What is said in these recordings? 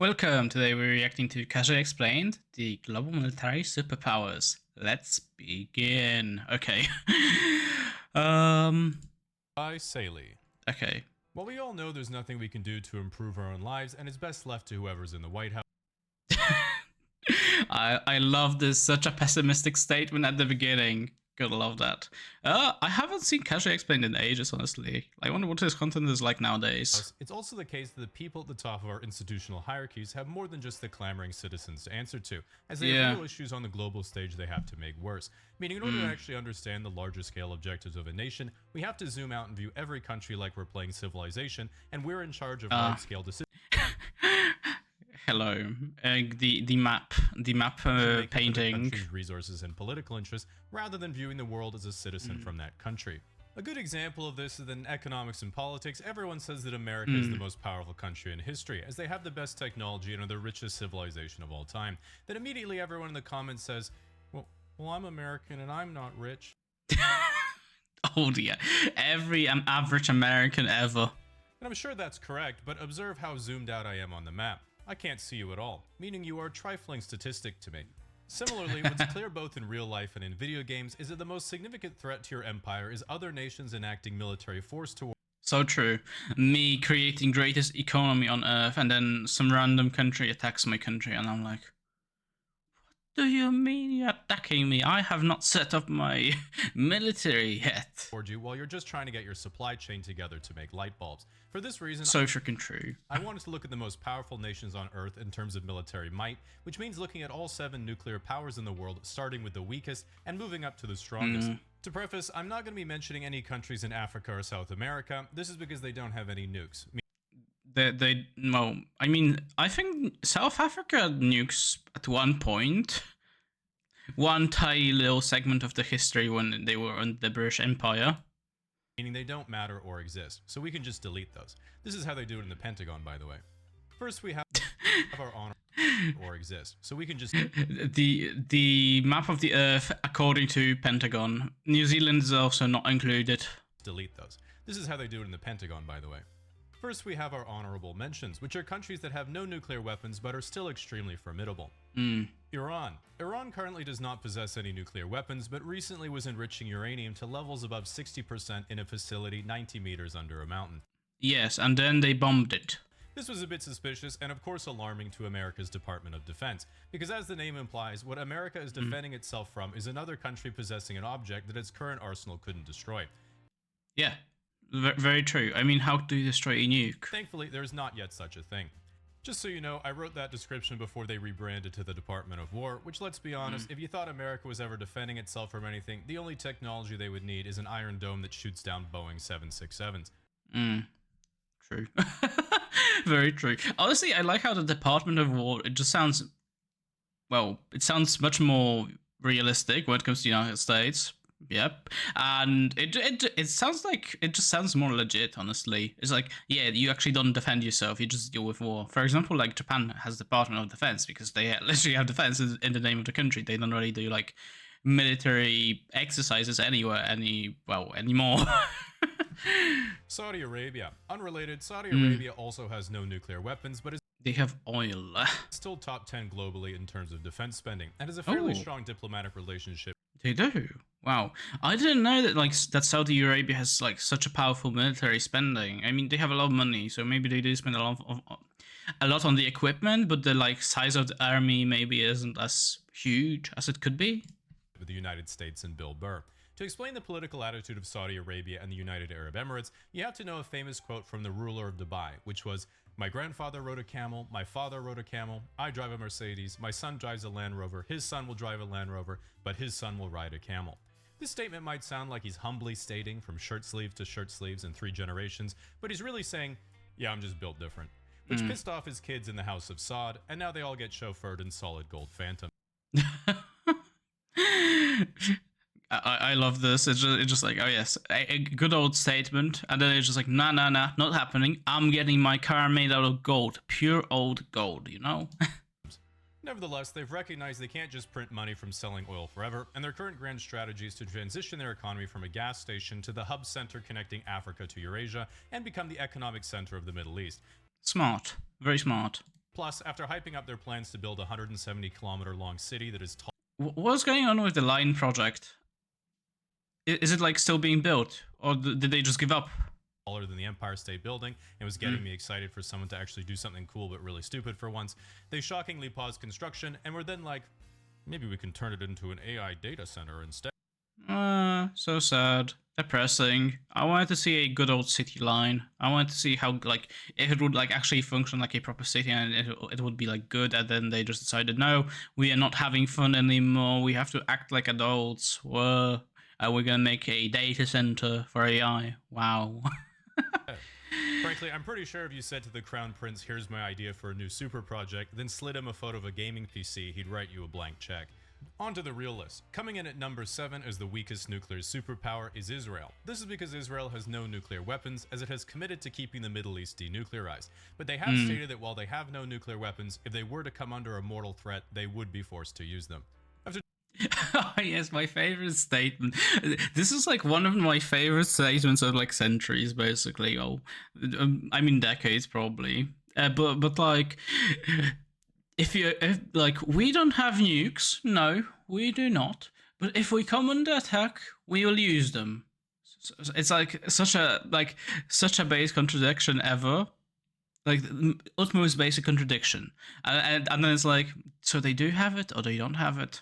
Welcome. Today we're reacting to Casually Explained, the global military superpowers. Let's begin. Okay. By Saley. Okay. Well, we all know there's nothing we can do to improve our own lives, and it's best left to whoever's in the White House. I love this. Such a pessimistic statement at the beginning. Gotta love that. I haven't seen Casually Explained in ages, honestly. I wonder what his content is like nowadays. It's also the case that the people at the top of our institutional hierarchies have more than just the clamoring citizens to answer to, as they have real issues on the global stage they have to make worse. Meaning, in order to actually understand the larger scale objectives of a nation, we have to zoom out and view every country like we're playing Civilization, and we're in charge of large-scale decisions. Hello. The map painting. Resources and political interests, rather than viewing the world as a citizen from that country. A good example of this is that in economics and politics, everyone says that America is the most powerful country in history, as they have the best technology and are the richest civilization of all time. Then immediately everyone in the comments says, well, I'm American and I'm not rich. Oh dear. Every average American ever. And I'm sure that's correct, but observe how zoomed out I am on the map. I can't see you at all, meaning you are a trifling statistic to me. Similarly, what's clear both in real life and in video games is that the most significant threat to your empire is other nations enacting military force toward. So true. Me creating greatest economy on Earth, and then some random country attacks my country, and I'm like, what do you mean you're attacking me? I have not set up my military yet. Toward you while you're just trying to get your supply chain together to make light bulbs. For this reason, so freaking true. I wanted to look at the most powerful nations on Earth in terms of military might, which means looking at all 7 nuclear powers in the world, starting with the weakest and moving up to the strongest. To preface, I'm not going to be mentioning any countries in Africa or South America. This is because they don't have any nukes. No, I mean, I think South Africa nukes at one point. One tiny little segment of the history when they were on the British Empire. Meaning they don't matter or exist, so we can just delete those. This is how they do it in the Pentagon, by the way. First, we have our honor or exist, so we can just the map of the Earth according to Pentagon. New Zealand is also not included. Delete those. This is how they do it in the Pentagon, by the way. First, we have our honorable mentions, which are countries that have no nuclear weapons but are still extremely formidable. Iran. Iran currently does not possess any nuclear weapons, but recently was enriching uranium to levels above 60% in a facility 90 meters under a mountain. Yes, and then they bombed it. This was a bit suspicious and of course alarming to America's Department of Defense, because as the name implies, what America is defending itself from is another country possessing an object that its current arsenal couldn't destroy. Yeah. Very true. I mean, how do you destroy a nuke? Thankfully, there's not yet such a thing. Just so you know, I wrote that description before they rebranded to the Department of War, which, let's be honest, if you thought America was ever defending itself from anything, the only technology they would need is an Iron Dome that shoots down Boeing 767s. True. Very true. Honestly, I like how the Department of War, it just sounds, well, it sounds much more realistic when it comes to the United States. Yep, and it sounds like, it just sounds more legit, honestly. It's like, yeah, you actually don't defend yourself, you just deal with war. For example, like Japan has the Department of Defense because they literally have defense in the name of the country. They don't really do like military exercises anywhere anymore. Saudi Arabia. Unrelated, Saudi Arabia also has no nuclear weapons, but is they have oil. Still top 10 globally in terms of defense spending, and has a fairly strong diplomatic relationship. They do. Wow, I didn't know that that Saudi Arabia has like such a powerful military spending. I mean, they have a lot of money, so maybe they do spend a lot on the equipment, but the like size of the army maybe isn't as huge as it could be. With the United States and Bill Burr. To explain the political attitude of Saudi Arabia and the United Arab Emirates, you have to know a famous quote from the ruler of Dubai, which was, "My grandfather rode a camel, my father rode a camel, I drive a Mercedes, my son drives a Land Rover, his son will drive a Land Rover, but his son will ride a camel." This statement might sound like he's humbly stating from shirt sleeve to shirt sleeves in 3 generations, but he's really saying, yeah, I'm just built different. Which pissed off his kids in the House of Saud, and now they all get chauffeured in solid gold Phantom. I love this. It's just like, oh yes, a good old statement, and then it's just like, nah, not happening. I'm getting my car made out of gold, pure old gold, you know? Nevertheless, they've recognized they can't just print money from selling oil forever, and their current grand strategy is to transition their economy from a gas station to the hub center connecting Africa to Eurasia and become the economic center of the Middle East. Smart. Very smart. Plus, after hyping up their plans to build a 170-kilometer-long city that is tall What's going on with the Line project? Is it like still being built, or did they just give up? taller than the Empire State Building and was getting me excited for someone to actually do something cool but really stupid for once. They shockingly paused construction and were then like, maybe we can turn it into an AI data center instead. So sad. Depressing. I wanted to see a good old city line. I wanted to see how, like, if it would, like, actually function like a proper city and it would be, like, good. And then they just decided, no, we are not having fun anymore. We have to act like adults. We're gonna make a data center for AI. Wow. Frankly, I'm pretty sure if you said to the Crown Prince, here's my idea for a new super project, then slid him a photo of a gaming PC, he'd write you a blank check. On to the real list. Coming in at number 7 as the weakest nuclear superpower is Israel. This is because Israel has no nuclear weapons, as it has committed to keeping the Middle East denuclearized. But they have stated that while they have no nuclear weapons, if they were to come under a mortal threat, they would be forced to use them. Oh, yes, my favorite statement. This is like one of my favorite statements of like centuries, basically. Oh, I mean decades, probably. But like, if like, we don't have nukes, no, we do not. But if we come under attack, we will use them. It's like such a base contradiction ever. Like the utmost basic contradiction, and then it's like, so they do have it or they don't have it.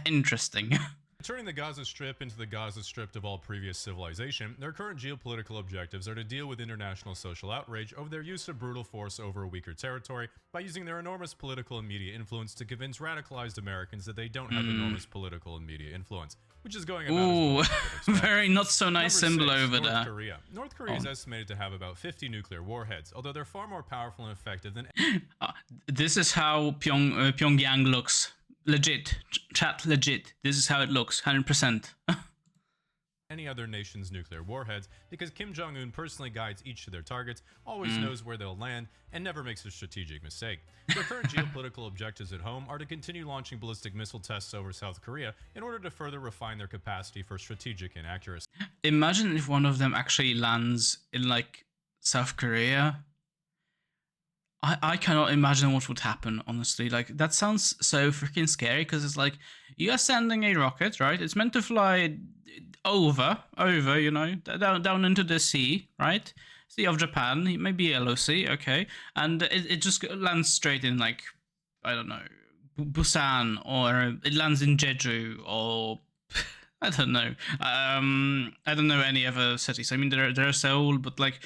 Interesting. Turning the Gaza Strip into the Gaza Strip of all previous civilization, their current geopolitical objectives are to deal with international social outrage over their use of brutal force over a weaker territory by using their enormous political and media influence to convince radicalized Americans that they don't have enormous political and media influence, which is going about as well as I would expect. Very not so nice Number symbol 6, over North there. Korea. North Korea is estimated to have about 50 nuclear warheads, although they're far more powerful and effective than This is how Pyongyang looks. Legit. Chat, legit. This is how it looks. 100%. any other nation's nuclear warheads, because Kim Jong-un personally guides each to their targets, always knows where they'll land, and never makes a strategic mistake. Their current geopolitical objectives at home are to continue launching ballistic missile tests over South Korea in order to further refine their capacity for strategic inaccuracy. Imagine if one of them actually lands in, like, South Korea. I cannot imagine what would happen, honestly. Like, that sounds so freaking scary, because it's like, you are sending a rocket, right? It's meant to fly over, you know, down into the sea, right? Sea of Japan, maybe Yellow Sea, okay. And it just lands straight in, like, I don't know, Busan, or it lands in Jeju, or I don't know. I don't know any other cities. I mean, there are Seoul, but, like,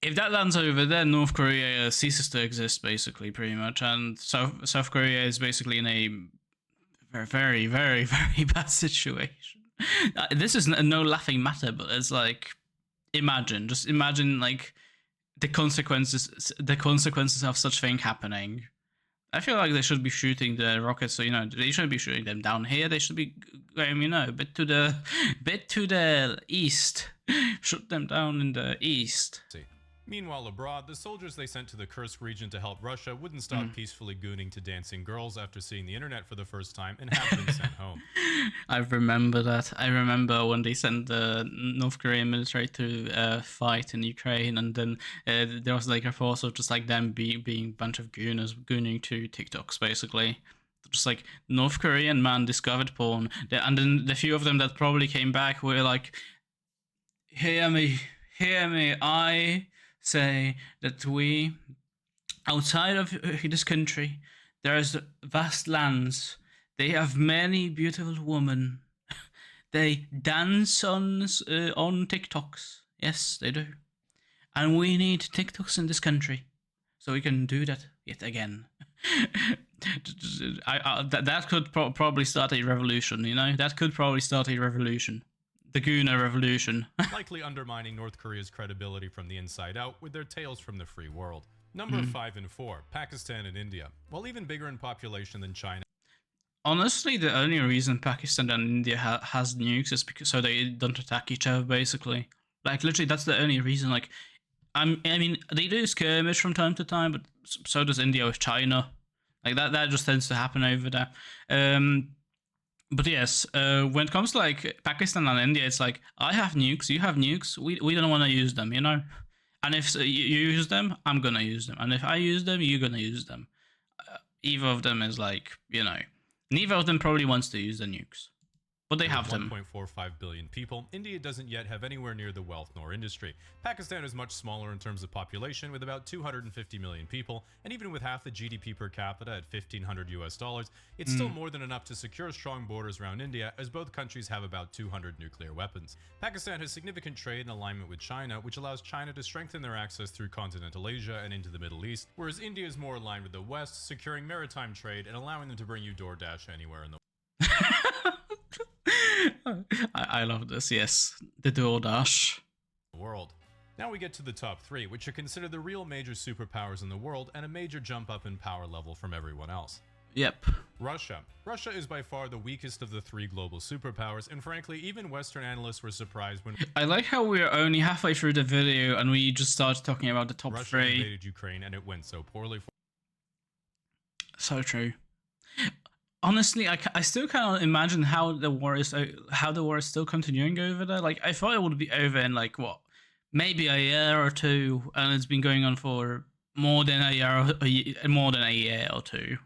if that lands over there, North Korea ceases to exist, basically, pretty much, and South Korea is basically in a very, very, very bad situation. This is no laughing matter, but it's like, just imagine, like, the consequences of such thing happening. I feel like they should be shooting the rockets, so, you know, they shouldn't be shooting them down here. They should be going, you know, a bit to the east. Shoot them down in the east. Meanwhile, abroad, the soldiers they sent to the Kursk region to help Russia wouldn't stop peacefully gooning to dancing girls after seeing the internet for the first time and have been sent home. I remember that. I remember when they sent the North Korean military to fight in Ukraine, and then there was like reports of just like them being a bunch of gooners gooning to TikToks, basically. Just like, North Korean man discovered porn, and then the few of them that probably came back were like, hear me, I say that we, outside of this country, there's vast lands. They have many beautiful women. They dance on TikToks. Yes, they do. And we need TikToks in this country, so we can do that yet again. That could probably start a revolution, you know? That could probably start a revolution. The Gooner Revolution. Likely undermining North Korea's credibility from the inside out with their tales from the free world. Number 5 and 4, Pakistan and India. While even bigger in population than China. Honestly, the only reason Pakistan and India has nukes is because so they don't attack each other, basically. Like, literally, that's the only reason. Like, I mean, they do skirmish from time to time, but so does India with China. Like, that just tends to happen over there. But yes, when it comes to, like, Pakistan and India, it's like, I have nukes, you have nukes, we don't want to use them, you know? And if you use them, I'm gonna use them. And if I use them, you're gonna use them. Either of them is like, neither of them probably wants to use the nukes, but they have them. 1.45 billion people, India doesn't yet have anywhere near the wealth nor industry. Pakistan is much smaller in terms of population, with about 250 million people, and even with half the GDP per capita at $1,500, it's still more than enough to secure strong borders around India, as both countries have about 200 nuclear weapons. Pakistan has significant trade and alignment with China, which allows China to strengthen their access through continental Asia and into the Middle East, whereas India is more aligned with the West, securing maritime trade and allowing them to bring you DoorDash anywhere in the I love this, yes. The DoorDash world. Now we get to the top 3, which are considered the real major superpowers in the world and a major jump up in power level from everyone else. Yep. Russia. Russia is by far the weakest of the 3 global superpowers, and frankly, even Western analysts were surprised when I like how we're only halfway through the video and we just started talking about the top Russia 3. invaded Ukraine and it went so poorly for So true. Honestly, I still can't imagine how the war is still continuing over there. Like, I thought it would be over in like what, maybe a year or two, and it's been going on for more than a year or two.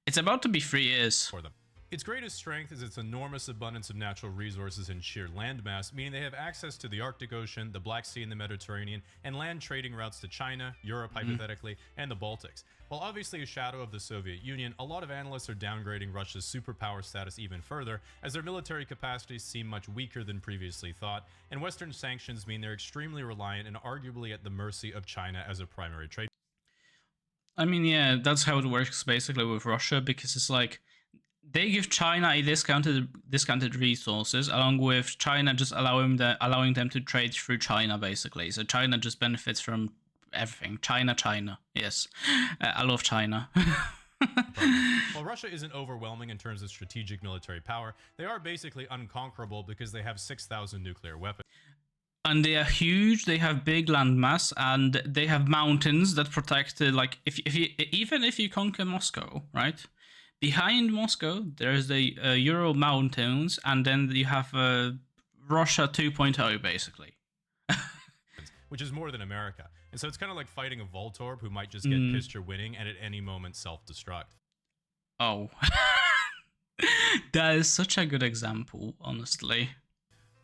It's about to be 3 years. them. Its greatest strength is its enormous abundance of natural resources and sheer landmass, meaning they have access to the Arctic Ocean, the Black Sea and the Mediterranean, and land trading routes to China, Europe hypothetically, and the Baltics. While obviously a shadow of the Soviet Union, a lot of analysts are downgrading Russia's superpower status even further, as their military capacities seem much weaker than previously thought, and Western sanctions mean they're extremely reliant and arguably at the mercy of China as a primary trade. I mean, yeah, that's how it works basically with Russia, because it's like they give China a discounted resources, along with China just allowing them to trade through China, basically. So China just benefits from everything. China. Yes, I love China. While Russia isn't overwhelming in terms of strategic military power, they are basically unconquerable because they have 6,000 nuclear weapons. And they are huge. They have big landmass, and they have mountains that protect. Like even if you conquer Moscow, right? Behind Moscow, there's the Ural Mountains, and then you have Russia 2.0, basically. Which is more than America. And so it's kind of like fighting a Voltorb who might just get pissed you're winning and at any moment self-destruct. Oh. That is such a good example, honestly.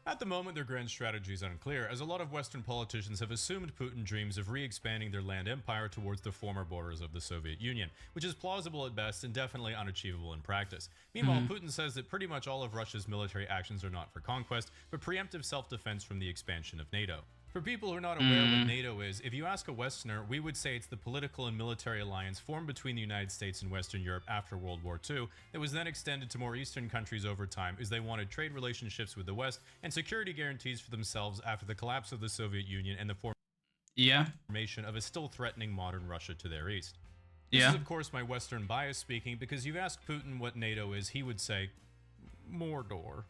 At the moment, their grand strategy is unclear, as a lot of Western politicians have assumed Putin dreams of re-expanding their land empire towards the former borders of the Soviet Union, which is plausible at best and definitely unachievable in practice. Meanwhile, Putin says that pretty much all of Russia's military actions are not for conquest, but preemptive self-defense from the expansion of NATO. For people who are not aware what NATO is, if you ask a Westerner, we would say it's the political and military alliance formed between the United States and Western Europe after World War II that was then extended to more Eastern countries over time as they wanted trade relationships with the West and security guarantees for themselves after the collapse of the Soviet Union and the formation of a still threatening modern Russia to their east. This is, of course, my Western bias speaking, because you ask Putin what NATO is, he would say, Mordor.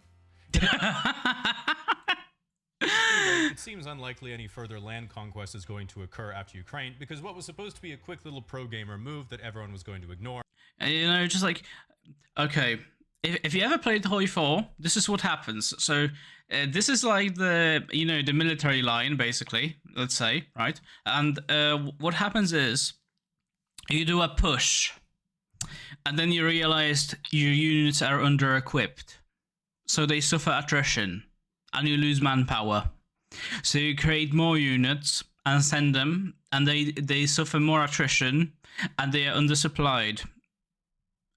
It seems unlikely any further land conquest is going to occur after Ukraine, because what was supposed to be a quick little pro-gamer move that everyone was going to ignore. Just like, okay, if you ever played Hoi 4, this is what happens. So this is like the military line, basically, let's say, right? And what happens is you do a push, and then you realize your units are under-equipped, so they suffer attrition, and you lose manpower. So you create more units and send them, and they suffer more attrition, and they are undersupplied.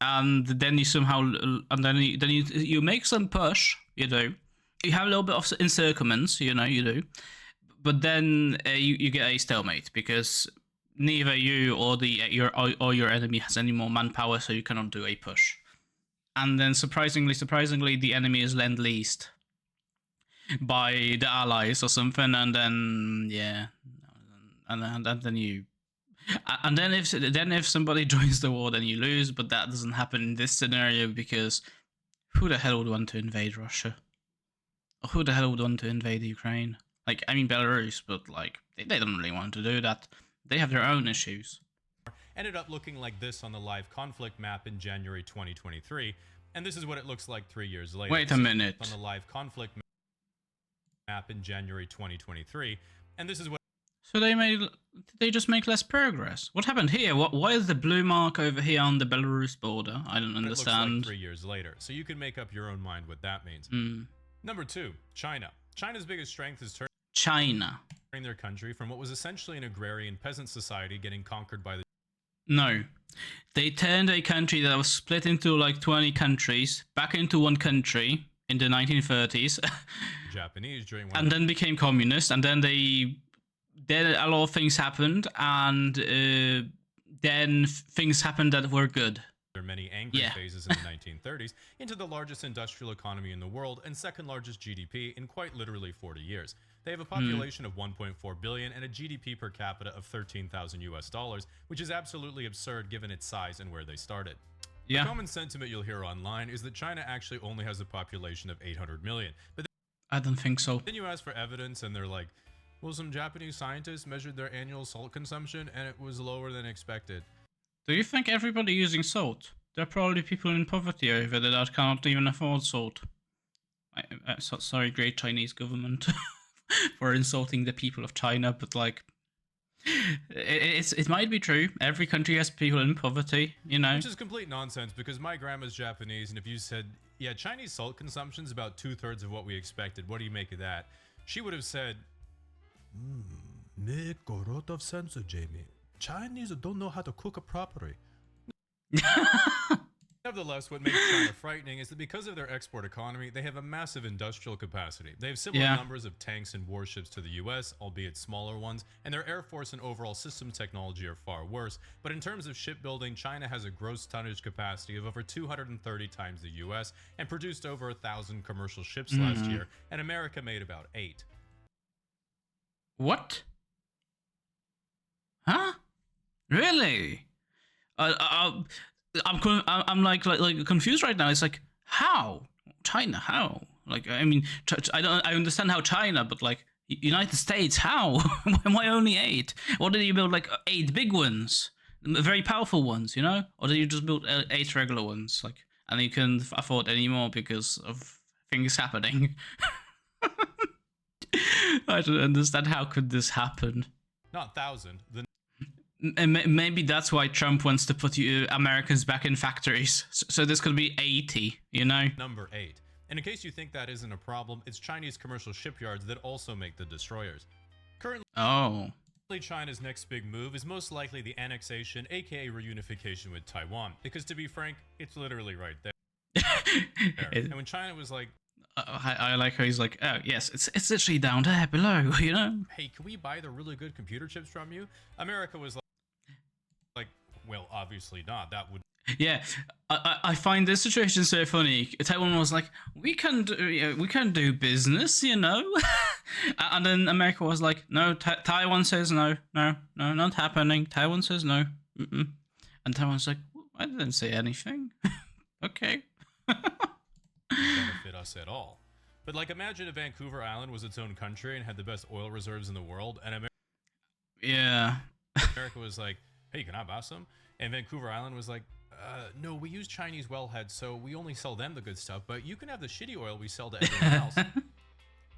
And then you you make some push, you have a little bit of encirclements, you do, but then you get a stalemate because neither you or your enemy has any more manpower, so you cannot do a push. And then surprisingly, the enemy is lend-leased by the allies or something, and then if somebody joins the war, then you lose. But that doesn't happen in this scenario, because who the hell would want to invade Russia? Or who the hell would want to invade Ukraine? Like, I mean Belarus, but like they don't really want to do that. They have their own issues. Ended up looking like this on the live conflict map in January 2023, and this is what it looks like 3 years later. Wait a minute. On the live conflict map in January 2023, and this is what So they just make less progress. What happened here? Why is the blue mark over here on the Belarus border? I don't It looks like understand. 3 years later, so you can make up your own mind what that means. Mm. Number 2, China. China's biggest strength is China. turning their country from what was essentially an agrarian peasant society getting conquered by the No. They turned a country that was split into like 20 countries back into one country in the 1930s. Japanese during one and then became communist, and then then a lot of things happened, and then things happened that were good. their many angry phases in the 1930s into the largest industrial economy in the world and second largest GDP in quite literally 40 years. They have a population of 1.4 billion and a GDP per capita of 13,000 US dollars, which is absolutely absurd given its size and where they started. The common sentiment you'll hear online is that China actually only has a population of 800 million. But I don't think so. then you ask for evidence and they're like, well, some Japanese scientists measured their annual salt consumption and it was lower than expected. Do you think everybody using salt? There are probably people in poverty over there that can't even afford salt. Sorry, great Chinese government, for insulting the people of China, but like, it might be true. Every country has people in poverty, you know. Which is complete nonsense because my grandma's Japanese, and if you said, yeah, Chinese salt consumption is about 2/3 of what we expected, what do you make of that? She would have said, make a lot of sense, Jamie. Chinese don't know how to cook properly. Nevertheless, what makes China frightening is that because of their export economy, they have a massive industrial capacity. They have similar numbers of tanks and warships to the US, albeit smaller ones, and their air force and overall system technology are far worse. But in terms of shipbuilding, China has a gross tonnage capacity of over 230 times the US and produced over 1,000 commercial ships last year, and America made about 8. What? Huh? Really? I'm like confused right now. It's like, how China? How? Like, I mean, I understand how China, but like United States, how? Why only 8? Or did you build like 8 big ones, very powerful ones, you know? Or did you just build 8 regular ones, like, and you couldn't afford any more because of things happening? I don't understand. How could this happen? Not 1,000. Maybe that's why Trump wants to put Americans back in factories. So this could be 80, you know? Number 8. And in case you think that isn't a problem, it's Chinese commercial shipyards that also make the destroyers. Currently, China's next big move is most likely the annexation, aka reunification with Taiwan. Because to be frank, it's literally right there. And when China was like, I like how he's like, oh yes, it's literally down there below, you know? Hey, can we buy the really good computer chips from you? America was like, well, obviously not. That would. Yeah, I find this situation so funny. Taiwan was like, we can do business, you know, and then America was like, no, Taiwan says no, not happening. Taiwan says no, and Taiwan's like, I didn't say anything. Okay. Benefit us at all. But like, imagine if Vancouver Island was its own country and had the best oil reserves in the world, and America was like, hey, can I buy some? And Vancouver Island was like, no, we use Chinese wellheads, so we only sell them the good stuff, but you can have the shitty oil we sell to everyone else.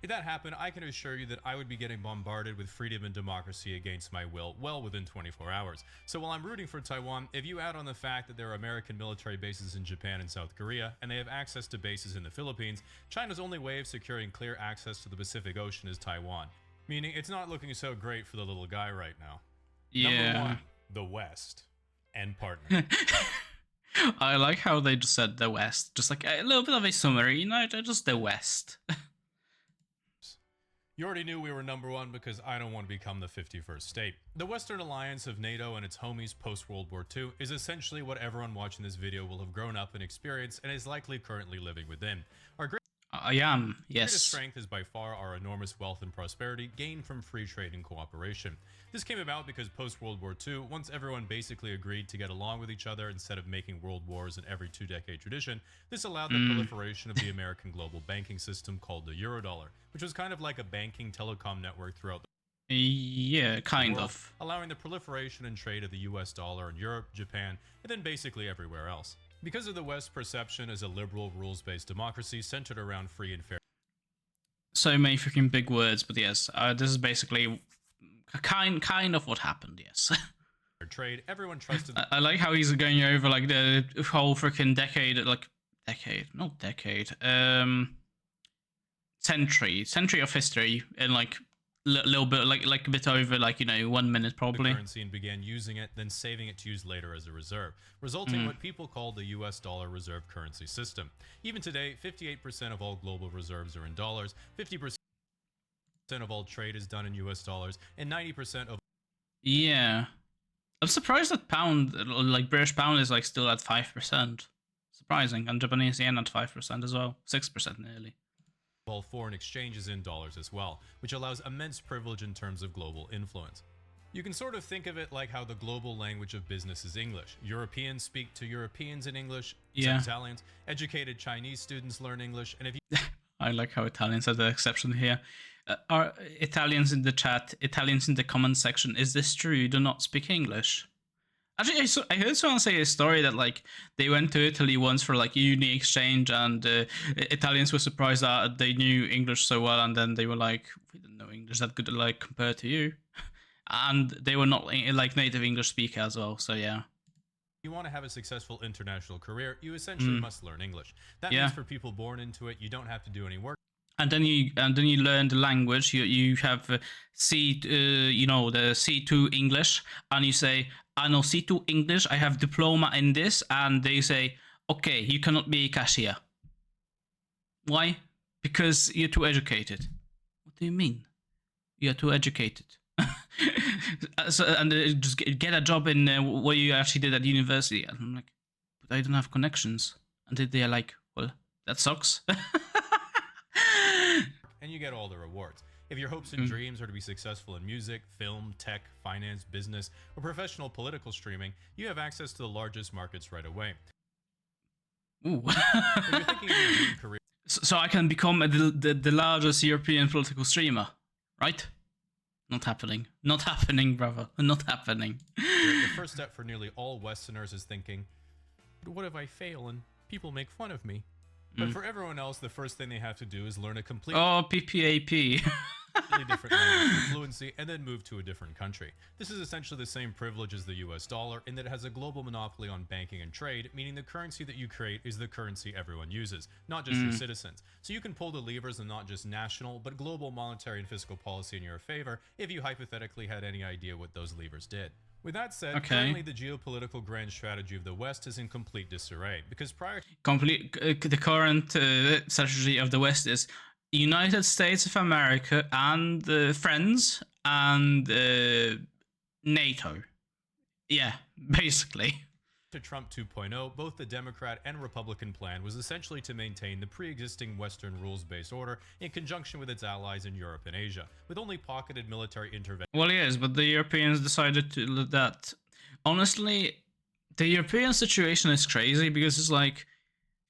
If that happened, I can assure you that I would be getting bombarded with freedom and democracy against my will well within 24 hours. So while I'm rooting for Taiwan, if you add on the fact that there are American military bases in Japan and South Korea, and they have access to bases in the Philippines, China's only way of securing clear access to the Pacific Ocean is Taiwan. Meaning it's not looking so great for the little guy right now. Yeah. Number 1, the West and partner. I like how they just said the West, just like a little bit of a summary, you know, just the West. You already knew we were number 1 because I don't want to become the 51st state. The Western alliance of NATO and its homies post-World War II is essentially what everyone watching this video will have grown up and experienced and is likely currently living within. Our greatest strength is by far our enormous wealth and prosperity gained from free trade and cooperation. This came about because post-World War II, once everyone basically agreed to get along with each other instead of making world wars in every 2-decade tradition, this allowed the proliferation of the American global banking system called the Eurodollar, which was kind of like a banking telecom network throughout the world, allowing the proliferation and trade of the US dollar in Europe, Japan, and then basically everywhere else. Because of the West's perception as a liberal, rules-based democracy centered around free and fair. So many freaking big words, but yes, this is basically kind of what happened. Yes. trade, everyone trusted I like how he's going over like the whole freaking not decade, century of history in like little bit, like a bit over, like, 1 minute the probably. currency and began using it, then saving it to use later as a reserve, resulting in what people call the US dollar reserve currency system. Even today, 58% of all global reserves are in dollars, 50% of all trade is done in US dollars, and 90% of Yeah. I'm surprised that pound, like British pound, is like still at 5%. Surprising. And Japanese yen at 5% as well. 6% nearly. all foreign exchange is in dollars as well, which allows immense privilege in terms of global influence. You can sort of think of it like how the global language of business is English. Europeans speak to Europeans in English, Yeah. Italians, educated Chinese students learn English, and if you I like how Italians are the exception here. Are Italians in the chat, Italians in the comment section, is this true? You do not speak English? Actually, I heard someone say a story that like they went to Italy once for like uni exchange, and Italians were surprised that they knew English so well, and then they were like, "We didn't know English that good, like compared to you," and they were not like native English speaker as well. So yeah. you want to have a successful international career, you essentially must learn English. That Yeah. means for people born into it, you don't have to do any work. And then you learn the language. You have the C2 English, and you say, I know C2 English. I have diploma in this, and they say, okay, you cannot be a cashier. Why? Because you're too educated. What do you mean? You're too educated. Just get a job in what you actually did at university. And I'm like, but I don't have connections. And they're like, well, that sucks. And you get all the rewards. If your hopes and dreams are to be successful in music, film, tech, finance, business, or professional political streaming, you have access to the largest markets right away. Ooh. If you're thinking of your dream career, So I can become the largest European political streamer, right? Not happening. Not happening, brother. Not happening. the first step for nearly all Westerners is thinking, but what if I fail and people make fun of me? But for everyone else, the first thing they have to do is learn a completely PPAP. different language with fluency and then move to a different country. This is essentially the same privilege as the US dollar in that it has a global monopoly on banking and trade, meaning the currency that you create is the currency everyone uses, not just your citizens. So you can pull the levers of not just national, but global monetary and fiscal policy in your favor if you hypothetically had any idea what those levers did. With that said, currently the geopolitical grand strategy of the West is in complete disarray, because prior The current strategy of the West is United States of America and friends and NATO. Yeah, basically. to Trump 2.0, both the Democrat and Republican plan was essentially to maintain the pre-existing Western rules-based order in conjunction with its allies in Europe and Asia, with only pocketed military intervention. Well, yes, but the Europeans decided to that. Honestly, the European situation is crazy because it's like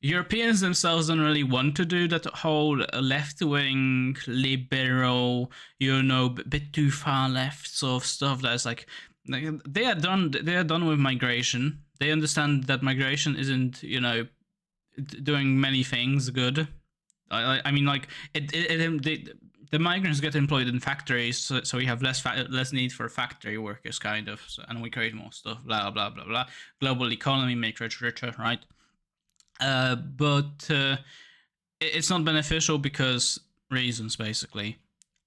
Europeans themselves don't really want to do that whole left-wing, liberal, bit too far left sort of stuff. That's like they are done. They are done with migration. They understand that migration isn't, doing many things good. I mean, like the migrants get employed in factories, so we have less need for factory workers, kind of, and we create more stuff. Blah blah blah blah. Global economy makes rich richer, right? But it's not beneficial because reasons, basically.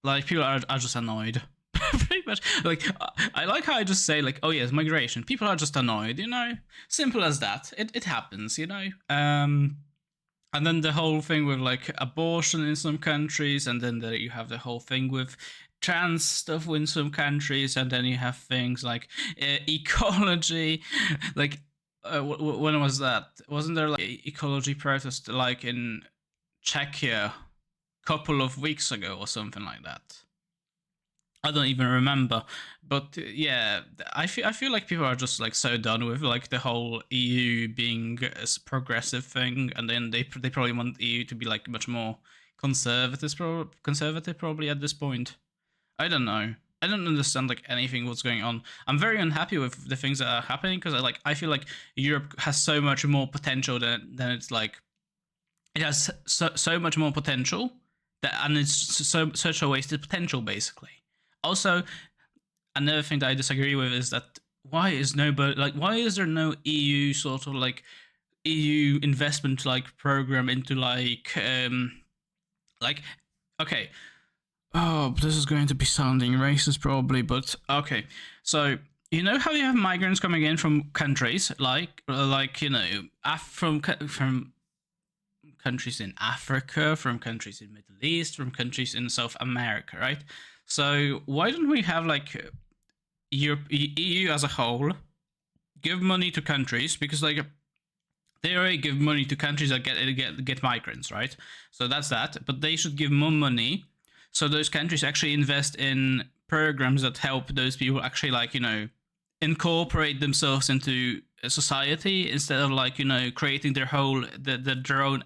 Like people are just annoyed. Pretty much. Like I like how I just say like, oh yes, migration. People are just annoyed, Simple as that. It happens, And then the whole thing with like abortion in some countries, and then you have the whole thing with trans stuff in some countries, and then you have things like ecology. Like when was that? Wasn't there like ecology protest like in Czechia a couple of weeks ago or something like that? I don't even remember, but yeah, I feel like people are just like so done with like the whole EU being a progressive thing, and then they probably want EU to be like much more conservative probably at this point. I don't know. I don't understand like anything what's going on. I'm very unhappy with the things that are happening because I feel like Europe has so much more potential than it's like. It has so much more potential and it's such a wasted potential basically. Also, another thing that I disagree with is that why is there no EU sort of like EU investment like program into like okay. Oh, this is going to be sounding racist probably, but okay. So you know how you have migrants coming in from countries like you know from countries in Africa, from countries in Middle East, from countries in South America, right? So why don't we have like Europe, EU as a whole give money to countries because like they already give money to countries that get migrants, right? So that's that. But they should give more money so those countries actually invest in programs that help those people actually like you know incorporate themselves into a society instead of like you know creating their own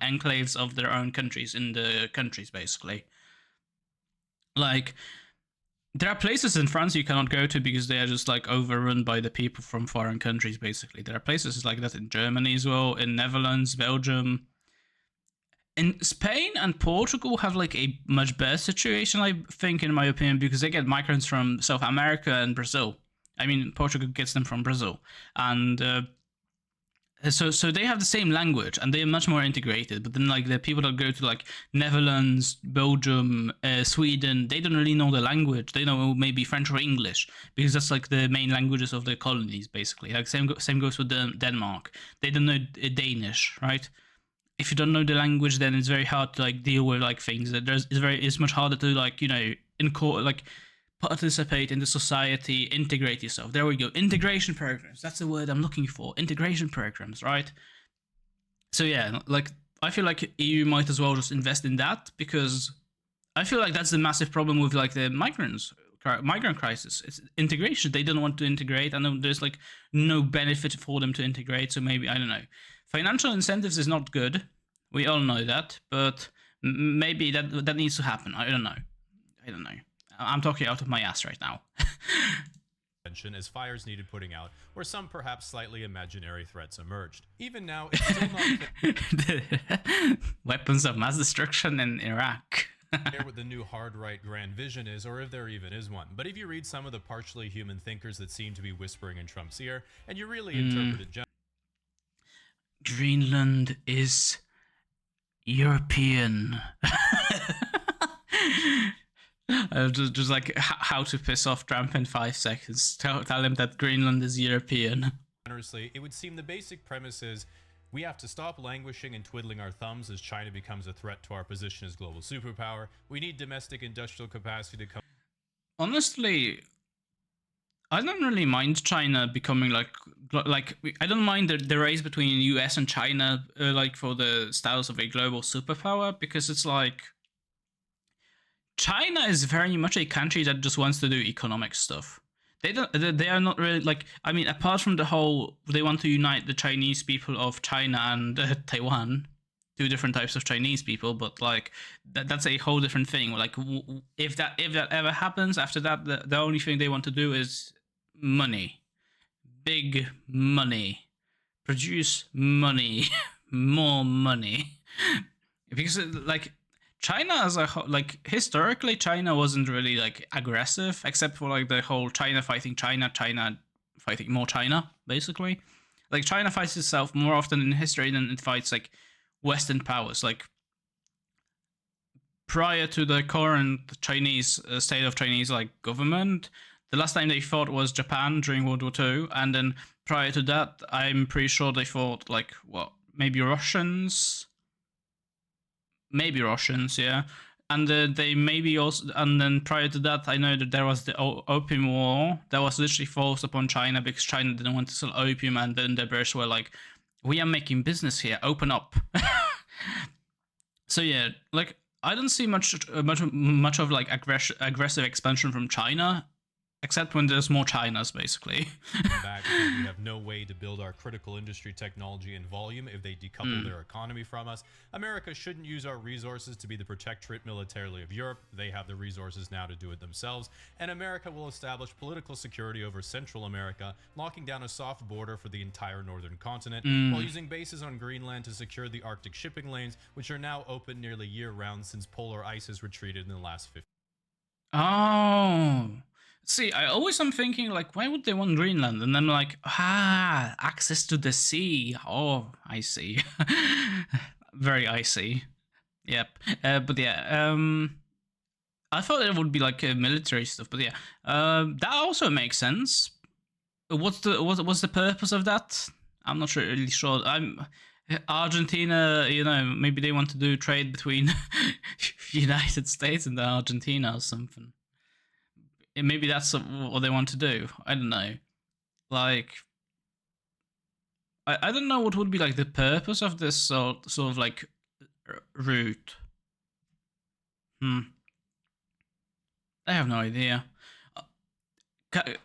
enclaves of their own countries in the countries basically. Like there are places in France you cannot go to because they are just like overrun by the people from foreign countries basically. There are places like that in Germany as well, in Netherlands, Belgium. In Spain and Portugal have like a much better situation, I think, in my opinion, because they get migrants from South America and Brazil. I mean, Portugal gets them from Brazil, and so they have the same language and they're much more integrated. But then like the people that go to like Netherlands, Belgium, Sweden, they don't really know the language. They know maybe French or English because that's like the main languages of the colonies, basically. Like same goes with Denmark. They don't know Danish, right? If you don't know the language, then it's very hard to like deal with like things. It's much harder to like you know like participate in the society, integrate yourself. There we go. Integration programs. That's the word I'm looking for. Integration programs, right? So yeah, like I feel like EU might as well just invest in that because I feel like that's the massive problem with like the migrant crisis. It's integration. They don't want to integrate, and there's like no benefit for them to integrate. So maybe I don't know. Financial incentives is not good. We all know that, but maybe that needs to happen. I don't know. I'm talking out of my ass right now. As fires needed putting out, or some perhaps slightly imaginary threats emerged. Even now, it's still not Weapons of mass destruction in Iraq. clear what the new hard-right grand vision is, or if there even is one. But if you read some of the partially human thinkers that seem to be whispering in Trump's ear, and you really interpret it generally, Greenland is European. Just like how to piss off Trump in 5 seconds. Tell him that Greenland is European. generously, it would seem the basic premise is we have to stop languishing and twiddling our thumbs as China becomes a threat to our position as global superpower. We need domestic industrial capacity to come. Honestly, I don't really mind China becoming like I don't mind the race between US and China like for the status of a global superpower because it's like China is very much a country that just wants to do economic stuff. They are not really like I mean apart from the whole they want to unite the Chinese people of China and Taiwan, two different types of Chinese people, but like that's a whole different thing. Like if that ever happens after that the only thing they want to do is money, big money, produce money, more money. Because like China as a whole, like historically, China wasn't really like aggressive, except for like the whole China fighting China, China fighting more China, basically. Like China fights itself more often in history than it fights like Western powers. Like prior to the current Chinese state of Chinese like government, the last time they fought was Japan during World War II, and then prior to that, I'm pretty sure they fought like what, maybe Russians, yeah. And they maybe also, and then prior to that, I know that there was the Opium War that was literally forced upon China because China didn't want to sell opium, and then the British were like, "We are making business here, open up." So yeah, like I don't see much of like aggressive expansion from China, except when there's more Chinas, basically. Back because we have no way to build our critical industry technology in volume if they decouple their economy from us. America shouldn't use our resources to be the protectorate militarily of Europe. They have the resources now to do it themselves. And America will establish political security over Central America, locking down a soft border for the entire northern continent, while using bases on Greenland to secure the Arctic shipping lanes, which are now open nearly year-round since polar ice has retreated in the last 50 Oh. See, I always am thinking like, why would they want Greenland? And then like, access to the sea. Oh, I see. Very icy. Yep. But yeah, I thought it would be like military stuff, but yeah, that also makes sense. What's the purpose of that? I'm not really sure. I'm Argentina. You know, maybe they want to do trade between United States and Argentina or something. Maybe that's what they want to do. I don't know. Like, I don't know what would be like the purpose of this sort of like route. I have no idea.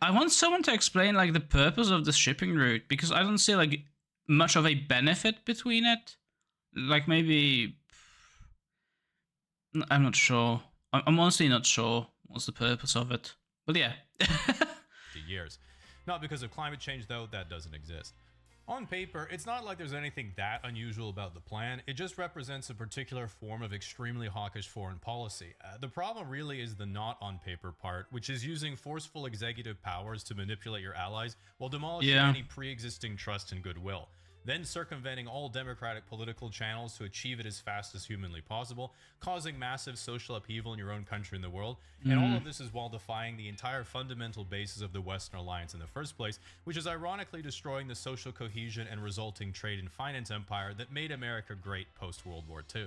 I want someone to explain like the purpose of the shipping route because I don't see like much of a benefit between it. Like maybe I'm not sure. I'm honestly not sure what's the purpose of it. But yeah. Years. Not because of climate change, though, that doesn't exist. On paper, it's not like there's anything that unusual about the plan. It just represents a particular form of extremely hawkish foreign policy. The problem really is the not on paper part, which is using forceful executive powers to manipulate your allies while demolishing any pre-existing trust and goodwill. Then circumventing all democratic political channels to achieve it as fast as humanly possible, causing massive social upheaval in your own country and the world. And all of this is while defying the entire fundamental basis of the Western Alliance in the first place, which is ironically destroying the social cohesion and resulting trade and finance empire that made America great post-World War II.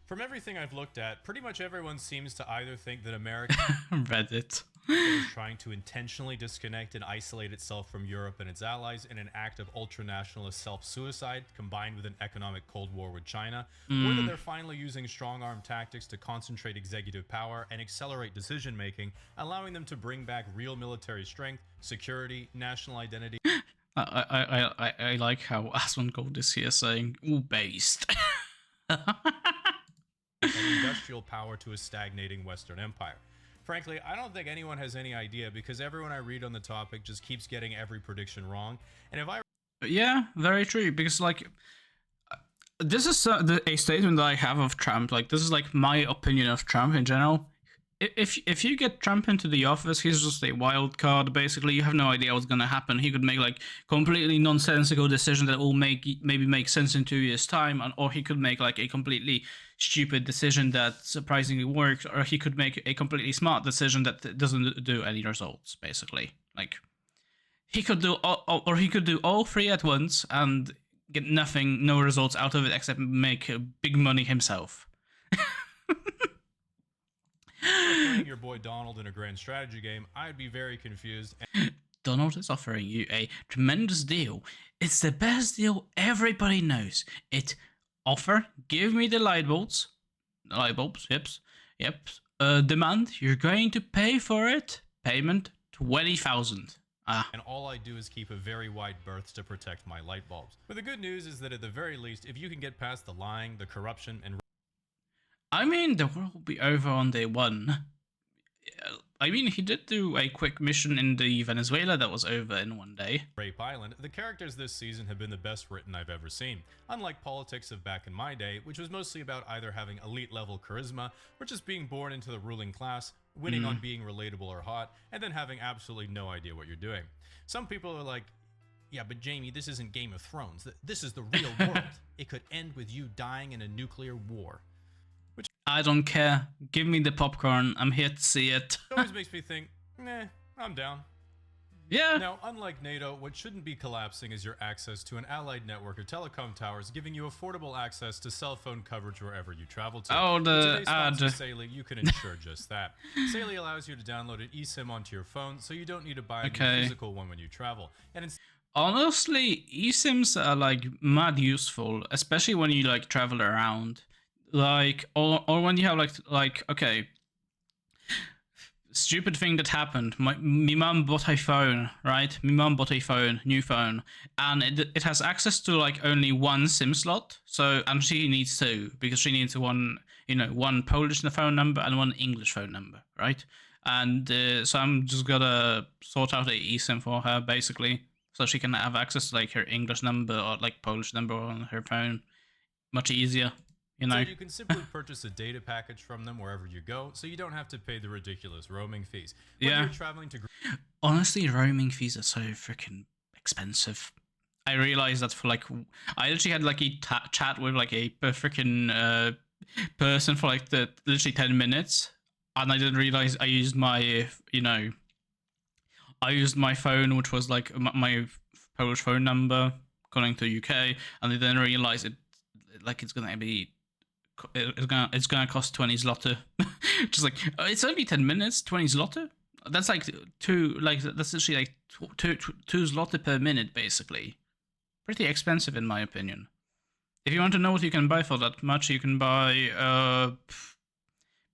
From everything I've looked at, pretty much everyone seems to either think that America Reddit is trying to intentionally disconnect and isolate itself from Europe and its allies in an act of ultra-nationalist self-suicide combined with an economic Cold War with China, or that they're finally using strong-arm tactics to concentrate executive power and accelerate decision-making, allowing them to bring back real military strength, security, national identity. I like how Asmongold is here saying based. And industrial power to a stagnating Western empire. Frankly, I don't think anyone has any idea because everyone I read on the topic just keeps getting every prediction wrong. And if I... Yeah, very true. Because like, this is a statement that I have of Trump. Like, this is like my opinion of Trump in general. If you get Trump into the office, he's just a wild card. Basically, you have no idea what's gonna happen. He could make like completely nonsensical decision that will maybe make sense in 2 years' time, or he could make like a completely stupid decision that surprisingly works, or he could make a completely smart decision that doesn't do any results. Basically, like he could do all three at once and get no results out of it except make big money himself. Playing your boy Donald in a grand strategy game, I'd be very confused. Donald is offering you a tremendous deal. It's the best deal everybody knows. Give me the light bulbs. Yep. Demand, you're going to pay for it. Payment, 20,000. And all I do is keep a very wide berth to protect my light bulbs. But the good news is that at the very least, if you can get past the lying, the corruption, and... I mean, the world will be over on day one. I mean, he did do a quick mission in the Venezuela that was over in one day. Rape Island, the characters this season have been the best written I've ever seen. Unlike politics of back in my day, which was mostly about either having elite level charisma or just being born into the ruling class, winning on being relatable or hot, and then having absolutely no idea what you're doing. Some people are like, yeah, but Jamie, this isn't Game of Thrones. This is the real world. It could end with you dying in a nuclear war. I don't care. Give me the popcorn. I'm here to see it. It always makes me think, I'm down. Yeah. Now, unlike NATO, what shouldn't be collapsing is your access to an allied network of telecom towers giving you affordable access to cell phone coverage wherever you travel to. Oh, the ad. Saley, you can ensure just that. Saley allows you to download an eSIM onto your phone, so you don't need to buy a physical one when you travel. And honestly, eSIMs are like mad useful, especially when you like travel around. Like, or when you have like okay, stupid thing that happened. My mom bought a phone, right? My mom bought a phone, new phone, and it has access to like only one SIM slot. So, and she needs two because she needs one Polish phone number and one English phone number, right? And so I'm just gonna sort out a eSIM for her basically, so she can have access to like her English number or like Polish number on her phone, much easier. you know. So you can simply purchase a data package from them wherever you go, so you don't have to pay the ridiculous roaming fees. Whether Yeah. you're traveling to Honestly, roaming fees are so freaking expensive. I realized that for like, I literally had like a chat with like a freaking person for like the literally 10 minutes, and I didn't realize I used my, I used my phone, which was like my Polish phone number calling to UK, and I didn't realize it, like it's gonna be, it's gonna cost 20 zloty. Just like, it's only 10 minutes, 20 zloty. That's like that's literally like two zloty per minute, basically. Pretty expensive in my opinion. If you want to know what you can buy for that much, you can buy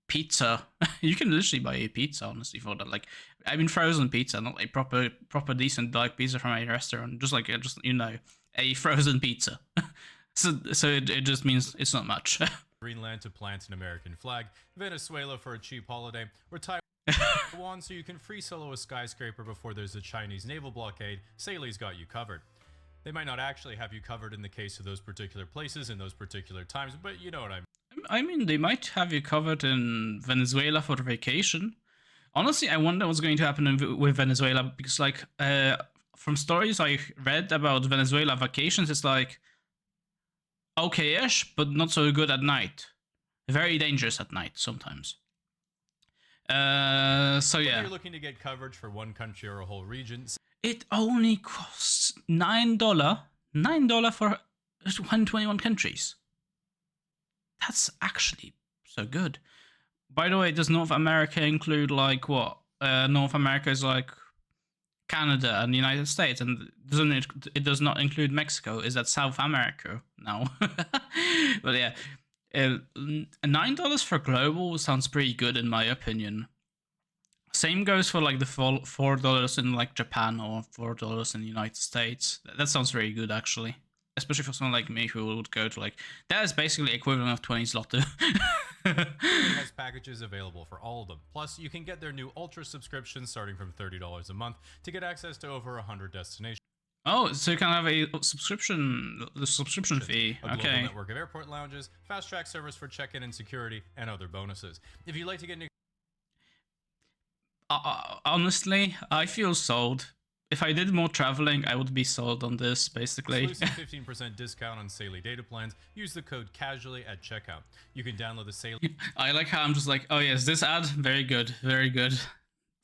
pizza. You can literally buy a pizza, honestly, for that. Like, I mean, frozen pizza, not like proper decent like pizza from a restaurant. Just like a frozen pizza. so it just means it's not much. Greenland to plant an American flag, Venezuela for a cheap holiday, or Taiwan so you can free solo a skyscraper before there's a Chinese naval blockade. Sally's got you covered. They might not actually have you covered in the case of those particular places in those particular times, but you know what I mean. I mean, they might have you covered in Venezuela for vacation. Honestly, I wonder what's going to happen with Venezuela, because like from stories I read about Venezuela vacations, it's like okay-ish, but not so good at night. Very dangerous at night sometimes. So yeah. If you're looking to get coverage for one country or a whole region, it only costs $9 for 121 countries. That's actually so good. By the way, does North America include like what? North America is like Canada and the United States, and it does not include Mexico. Is that South America now? But yeah, $9 for global sounds pretty good in my opinion. Same goes for like the $4 in like Japan or $4 in the United States. That sounds very good actually, especially for someone like me who would go to like, that is basically equivalent of 20 zloty. It has packages available for all of them. Plus, you can get their new Ultra subscription starting from $30 a month to get access to over 100 destinations. Oh, so you can have a subscription fee. A global Okay. network of airport lounges, fast track service for check-in and security, and other bonuses. If you'd like to get Honestly, I feel sold. If I did more traveling, I would be sold on this, basically. exclusive 15% discount on Saley data plans, use the code CASUALLY at checkout. You can download the Saley. I like how I'm just like, oh yes, this ad, very good, very good.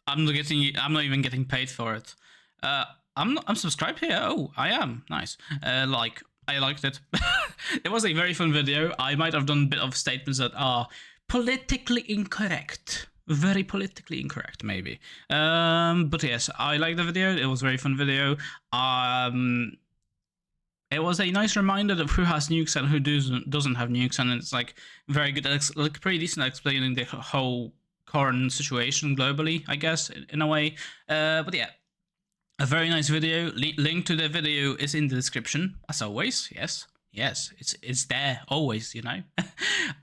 I'm not even getting paid for it. I'm subscribed here. Oh, I am. Nice. I liked it. It was a very fun video. I might have done a bit of statements that are politically incorrect. Very politically incorrect, maybe. But yes, I liked the video. It was a very fun video. It was a nice reminder of who has nukes and who doesn't have nukes, and it's like very good, like pretty decent at explaining the whole current situation globally, I guess, in a way. But yeah, a very nice video. Link to the video is in the description, as always. Yes, it's there always, you know.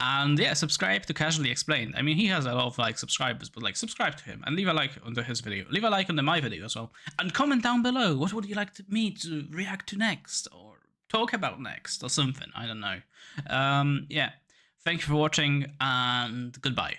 And yeah, subscribe to Casually Explained. I mean, he has a lot of like subscribers, but like subscribe to him and leave a like under his video. Leave a like under my video as well, and comment down below what would you like me to react to next or talk about next or something. I don't know. Yeah, thank you for watching and goodbye.